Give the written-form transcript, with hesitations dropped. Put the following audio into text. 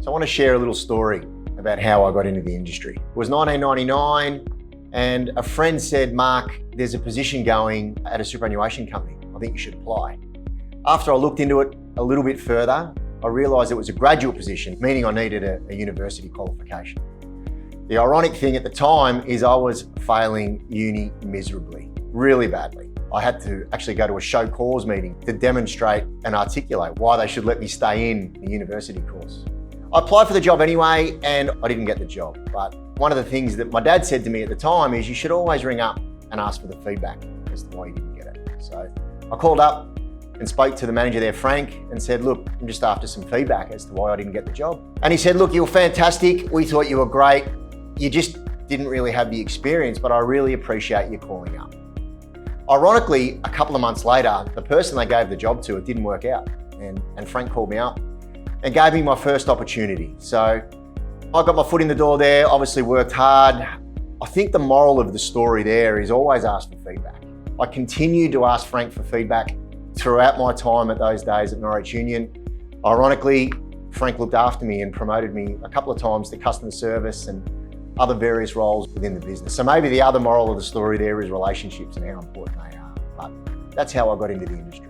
So I want to share a little story about how I got into the industry. It was 1999 and a friend said, Mark, there's a position going at a superannuation company. I think you should apply. After I looked into it a little bit further, I realised it was a graduate position, meaning I needed a university qualification. The ironic thing at the time is I was failing uni miserably, really badly. I had to actually go to a show cause meeting to demonstrate and articulate why they should let me stay in the university course. I applied for the job anyway and I didn't get the job. But one of the things that my dad said to me at the time is you should always ring up and ask for the feedback as to why you didn't get it. So I called up and spoke to the manager there, Frank, and said, look, I'm just after some feedback as to why I didn't get the job. And he said, look, you were fantastic. We thought you were great. You just didn't really have the experience, but I really appreciate you calling up. Ironically, a couple of months later, the person they gave the job to, it didn't work out. And Frank called me up and gave me my first opportunity. So I got my foot in the door there, obviously worked hard. I think the moral of the story there is always ask for feedback. I continued to ask Frank for feedback throughout my time at those days at Norwich Union. Ironically, Frank looked after me and promoted me a couple of times to customer service and other various roles within the business. So maybe the other moral of the story there is relationships and how important they are. But that's how I got into the industry.